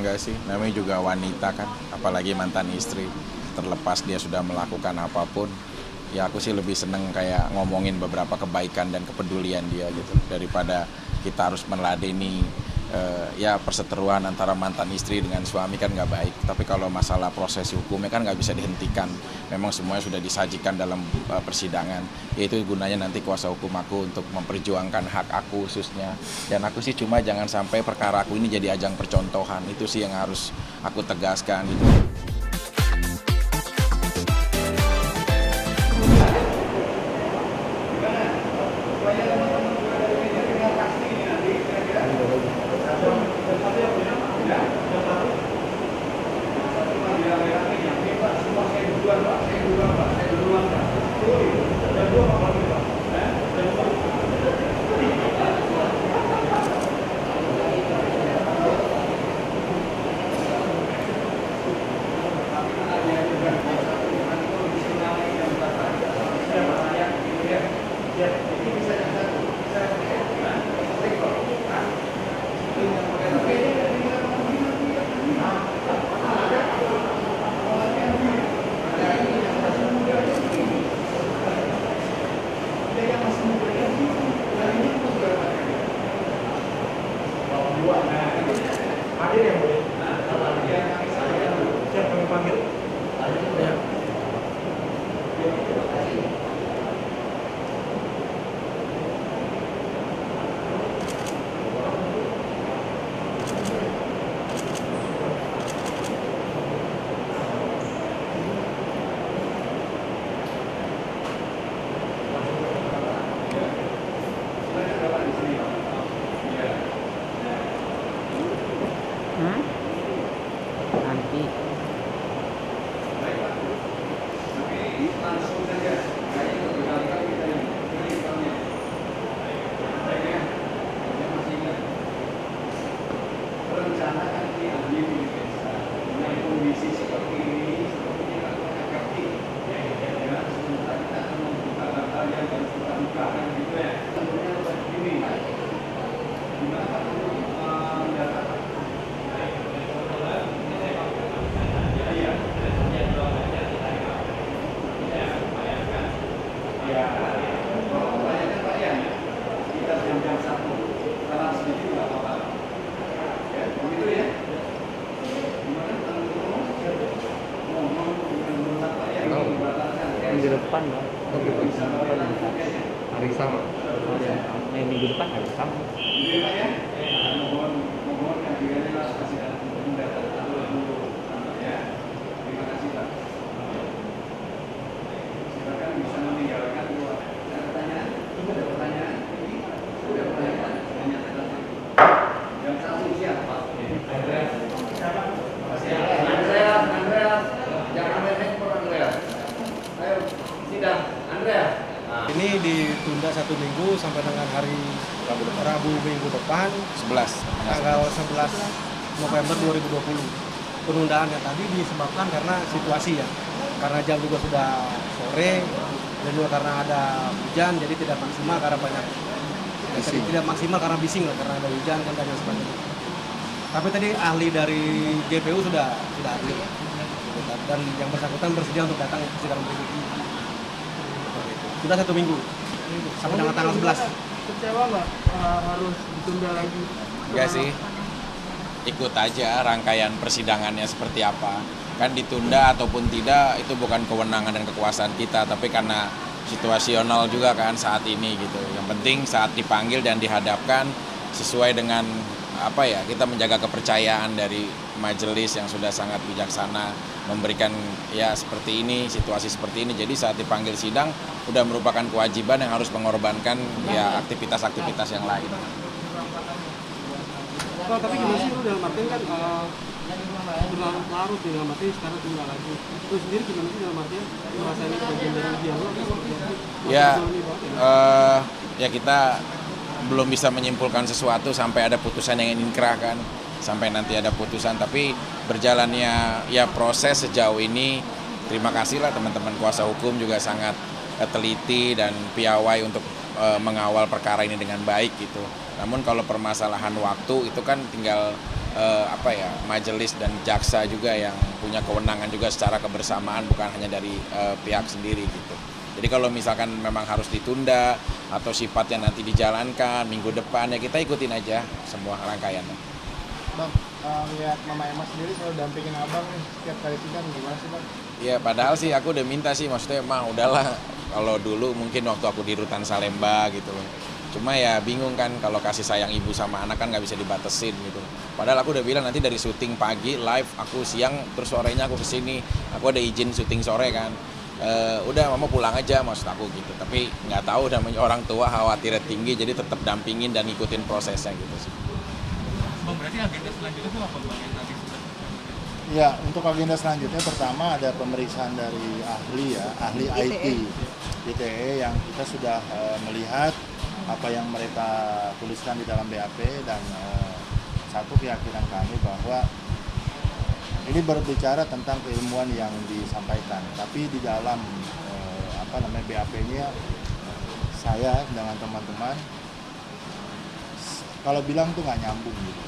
enggak sih, namanya juga wanita kan, apalagi mantan istri. Terlepas dia sudah melakukan apapun, ya aku sih lebih seneng kayak ngomongin beberapa kebaikan dan kepedulian dia gitu, daripada kita harus meladeni ya perseteruan antara mantan istri dengan suami kan nggak baik. Tapi kalau masalah proses hukumnya kan nggak bisa dihentikan. Memang semuanya sudah disajikan dalam persidangan. Yaitu gunanya nanti kuasa hukum aku untuk memperjuangkan hak aku khususnya. Dan aku sih cuma jangan sampai perkara aku ini jadi ajang percontohan. Itu sih yang harus aku tegaskan gitu. Hadir yang boleh. Siap kami panggil. Ya. Nanti Rencanakan diambil di desa dengan kondisi seperti ini, sepertinya kita mengerti. Ya, sebentar kita akan membuka hal yang harus kita bukakan gitu ya. Tentunya begini, gimana Pak untuk mendatakan? Iya. Ya, kalau bayarnya Pak ya, kita jam 1, karena sedikit nggak apa-apa. Ya, begitu ya. Gimana ngomong dengan Pak ya, membatalkan yang di depan Bang. bisa Hari sama. Yang minggu depan hari sama. Gitu ya Pak ya. Mohon kehadirannya Mas kasih untuk mendata dulu ya. Terima kasih Pak. Silakan bisa meninggalkan dua. Ada pertanyaan? Ada pertanyaan? Ini ada pertanyaan? Tanya yang satu siapa? Andreas. Siapa? Andreas. Jangan main handphone Andreas. Ayo sidang Andreas. Ini ditunda 1 minggu sampai dengan hari Rabu minggu depan 11. tanggal 11 November 2020. Penundaannya tadi disebabkan karena situasi ya, karena jam juga sudah sore dan juga karena ada hujan jadi tidak maksimal karena banyak tidak maksimal karena bising lah karena ada hujan dan lain sebagainya. Tapi tadi ahli dari GPU sudah hadir dan yang bersangkutan bersedia untuk datang ke sidang berikutnya. Sudah 1 minggu sampai dengan tanggal 11. Kecewa nggak harus ditunda lagi? Enggak sih, ikut aja rangkaian persidangannya seperti apa. Kan ditunda ataupun tidak itu bukan kewenangan dan kekuasaan kita, tapi karena situasional juga kan saat ini gitu. Yang penting saat dipanggil dan dihadapkan sesuai dengan apa ya, kita menjaga kepercayaan dari majelis yang sudah sangat bijaksana memberikan ya seperti ini, situasi seperti ini. Jadi saat dipanggil sidang udah merupakan kewajiban yang harus mengorbankan ya aktivitas-aktivitas yang lain. Oh, tapi gimana sih lu dalam artian kan berlarut-larut dalam artian sekarang tunda lagi. Lu sendiri gimana sih dalam artian ngerasain itu bagian dari dialog atau seperti apa? Ya, ya kita belum bisa menyimpulkan sesuatu sampai ada putusan yang inkrah kan, sampai nanti ada putusan. Tapi berjalannya ya proses sejauh ini, terima kasihlah teman-teman kuasa hukum juga sangat teliti dan piawai untuk mengawal perkara ini dengan baik gitu. Namun kalau permasalahan waktu itu kan tinggal majelis dan jaksa juga yang punya kewenangan juga secara kebersamaan, bukan hanya dari pihak sendiri gitu. Jadi kalau misalkan memang harus ditunda atau sifatnya nanti dijalankan minggu depan, ya kita ikutin aja semua rangkaiannya. Bang, lihat Mama Emma sendiri selalu dampingin abang nih setiap kali sidang, gimana sih bang? Ya padahal sih aku udah minta sih, maksudnya udahlah, kalau dulu mungkin waktu aku di Rutan Salemba gitu loh. Cuma ya bingung kan, kalau kasih sayang ibu sama anak kan nggak bisa dibatesin gitu. Padahal aku udah bilang nanti dari syuting pagi live, aku siang terus sorenya aku kesini. Aku ada izin syuting sore kan. Udah mama pulang aja maksud aku gitu. Tapi nggak tahu namanya orang tua khawatirnya tinggi, jadi tetap dampingin dan ikutin prosesnya gitu sih. Bang, berarti agenda selanjutnya itu apa bang yang nanti sudah? Ya, untuk agenda selanjutnya pertama ada pemeriksaan dari ahli ya, ahli IT ITE yang kita sudah melihat apa yang mereka tuliskan di dalam BAP dan satu keyakinan kami bahwa ini berbicara tentang keilmuan yang disampaikan, tapi di dalam BAP-nya saya dengan teman-teman kalau bilang tuh nggak nyambung gitu.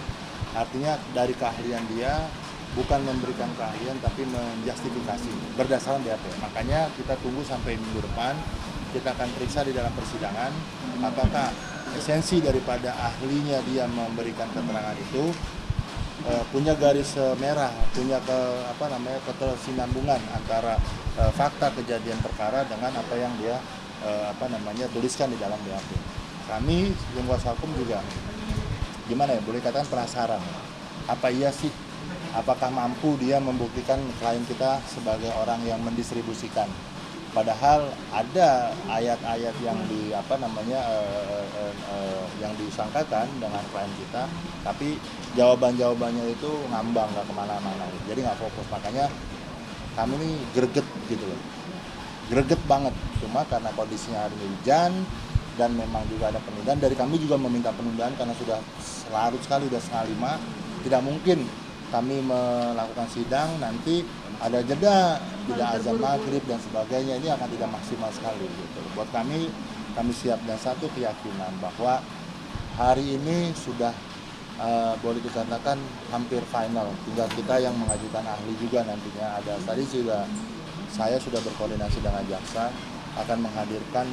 Artinya dari keahlian dia bukan memberikan keahlian tapi menjustifikasi berdasarkan BAP. Makanya kita tunggu sampai minggu depan, kita akan periksa di dalam persidangan apakah esensi daripada ahlinya dia memberikan keterangan itu punya garis merah, punya ketersinambungan antara fakta kejadian perkara dengan apa yang dia tuliskan di dalam BAP. Kami tim kuasa hukum juga gimana ya, boleh katakan penasaran. Apa iya sih, apakah mampu dia membuktikan klien kita sebagai orang yang mendistribusikan? Padahal ada ayat-ayat yang yang disangkakan dengan klien kita, tapi jawabannya itu ngambang, nggak kemana-mana, jadi nggak fokus. Makanya kami ini greget gitu loh, greget banget. Cuma karena kondisinya hari ini hujan dan memang juga ada penundaan, dari kami juga meminta penundaan karena sudah larut sekali, udah 4:30. Tidak mungkin kami melakukan sidang nanti ada jeda, tidak azan maghrib dan sebagainya, ini akan tidak maksimal sekali gitu. Buat kami siap, dan satu keyakinan bahwa hari ini sudah boleh dikatakan hampir final, tinggal kita yang mengajukan ahli juga nantinya. Ada tadi juga saya sudah berkoordinasi dengan jaksa akan menghadirkan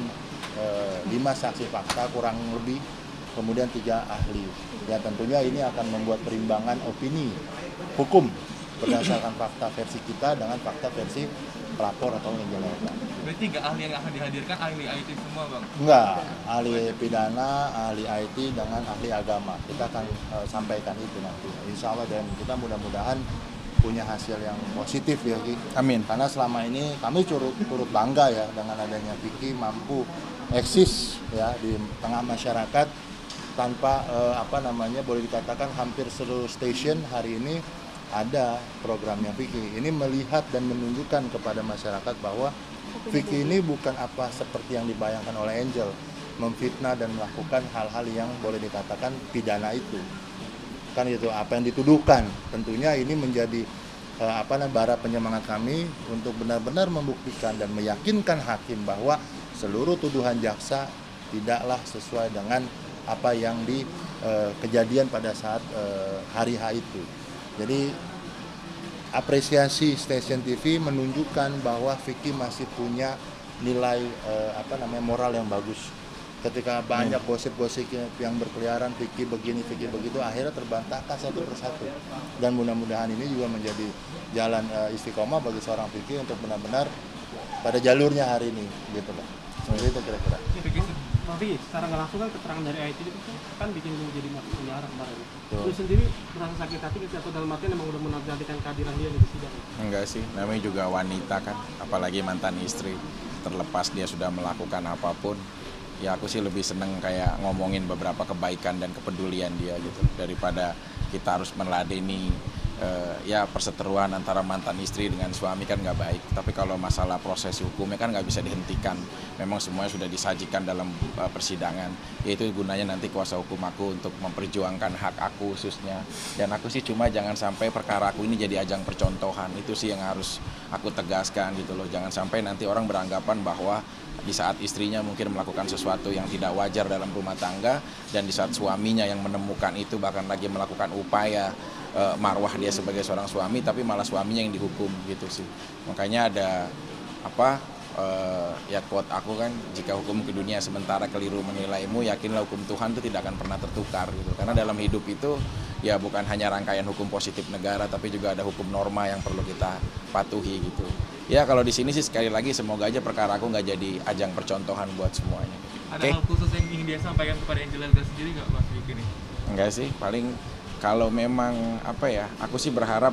5 saksi fakta kurang lebih, kemudian 3 ahli. Ya tentunya ini akan membuat perimbangan opini hukum berdasarkan fakta versi kita dengan fakta versi pelapor atau yang dilakukan. Berarti 3 ahli yang akan dihadirkan ahli IT semua bang? Enggak, ahli pidana, ahli IT dengan ahli agama. Kita akan sampaikan itu nanti, insya Allah, dan kita mudah-mudahan punya hasil yang positif ya Ki. Amin. Karena selama ini kami turut bangga ya dengan adanya Vicky mampu eksis ya di tengah masyarakat tanpa boleh dikatakan hampir seluruh stasiun hari ini ada programnya Vicky. Ini melihat dan menunjukkan kepada masyarakat bahwa Vicky ini bukan apa seperti yang dibayangkan oleh Angel, memfitnah dan melakukan hal-hal yang boleh dikatakan pidana itu. Kan itu apa yang dituduhkan. Tentunya ini menjadi bara penyemangat kami untuk benar-benar membuktikan dan meyakinkan hakim bahwa seluruh tuduhan jaksa tidaklah sesuai dengan apa yang di kejadian pada saat hari H itu. Jadi apresiasi stasiun TV menunjukkan bahwa Vicky masih punya nilai moral yang bagus. Ketika banyak gosip-gosip yang berkeliaran, Vicky begini, Vicky begitu, akhirnya terbantahkan satu persatu. Dan mudah-mudahan ini juga menjadi jalan istiqomah bagi seorang Vicky untuk benar-benar pada jalurnya hari ini, gitu loh. Seperti itu kira-kira. Tapi secara nggak langsung kan keterangan dari IT itu kan bikin lu jadi penjara kemarin. Tuh. Lu sendiri merasa sakit hati atau dalam artian emang udah menantikan kehadiran dia di sidang? Enggak sih, namanya juga wanita kan, apalagi mantan istri. Terlepas dia sudah melakukan apapun, ya aku sih lebih seneng kayak ngomongin beberapa kebaikan dan kepedulian dia gitu, daripada kita harus meladeni perseteruan antara mantan istri dengan suami kan nggak baik. Tapi kalau masalah proses hukumnya kan nggak bisa dihentikan, memang semuanya sudah disajikan dalam persidangan. Yaitu gunanya nanti kuasa hukum aku untuk memperjuangkan hak aku khususnya. Dan aku sih cuma jangan sampai perkara aku ini jadi ajang percontohan, itu sih yang harus aku tegaskan gitu loh. Jangan sampai nanti orang beranggapan bahwa di saat istrinya mungkin melakukan sesuatu yang tidak wajar dalam rumah tangga, dan di saat suaminya yang menemukan itu bahkan lagi melakukan upaya marwah dia sebagai seorang suami, tapi malah suaminya yang dihukum gitu sih. Makanya ada apa ya quote aku kan, jika hukum ke dunia sementara keliru menilaimu, yakinlah hukum Tuhan itu tidak akan pernah tertukar gitu. Karena dalam hidup itu ya bukan hanya rangkaian hukum positif negara, tapi juga ada hukum norma yang perlu kita patuhi gitu. Ya kalau di sini sih sekali lagi semoga aja perkara aku nggak jadi ajang percontohan buat semuanya. Ada hal khusus yang ingin dia sampaikan kepada Angel Elga sendiri nggak Mas Vicky nih? Enggak sih, paling kalau memang apa ya, aku sih berharap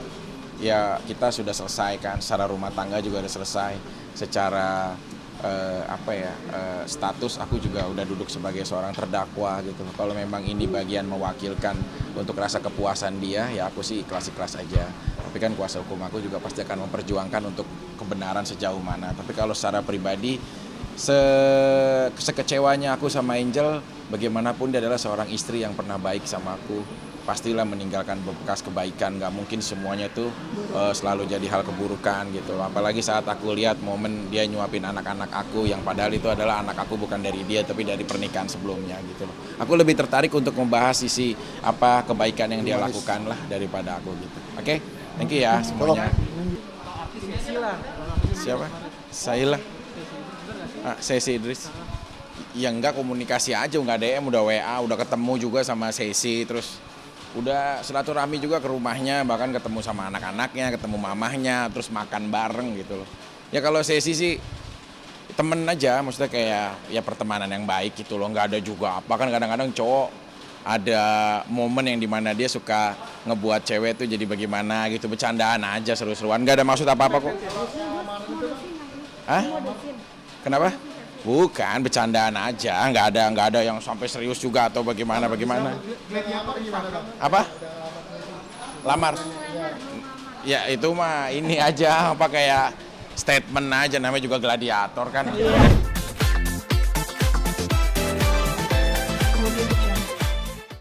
ya kita sudah selesai kan, secara rumah tangga juga udah selesai, secara status aku juga udah duduk sebagai seorang terdakwa gitu. Kalau memang ini bagian mewakilkan untuk rasa kepuasan dia, ya aku sih ikhlas-ikhlas aja. Tapi kan kuasa hukum aku juga pasti akan memperjuangkan untuk kebenaran sejauh mana. Tapi kalau secara pribadi, sekecewanya aku sama Angel, bagaimanapun dia adalah seorang istri yang pernah baik sama aku. Pastilah meninggalkan bekas kebaikan, nggak mungkin semuanya tuh selalu jadi hal keburukan gitu. Apalagi saat aku lihat momen dia nyuapin anak-anak aku, yang padahal itu adalah anak aku bukan dari dia tapi dari pernikahan sebelumnya gitu loh. Aku lebih tertarik untuk membahas sisi apa kebaikan yang dia lakukan lah daripada aku gitu. Oke, thank you ya semuanya. Siapa? Saya lah. Sesi Idris. Ya enggak, komunikasi aja, nggak DM, udah WA, udah ketemu juga sama Sesi, terus udah silaturahmi juga ke rumahnya, bahkan ketemu sama anak-anaknya, ketemu mamahnya, terus makan bareng gitu loh. Ya kalau Sesi sih temen aja, maksudnya kayak ya pertemanan yang baik gitu loh, nggak ada juga apa, kan kadang-kadang cowok ada momen yang dimana dia suka ngebuat cewek tuh jadi bagaimana gitu, bercandaan aja, seru-seruan, nggak ada maksud apa-apa kok. Hah? Kenapa? Bukan, bercandaan aja, nggak ada yang sampai serius juga atau bagaimana. Apa? Lamar. Ya itu mah ini aja, apa kayak statement aja, namanya juga gladiator kan.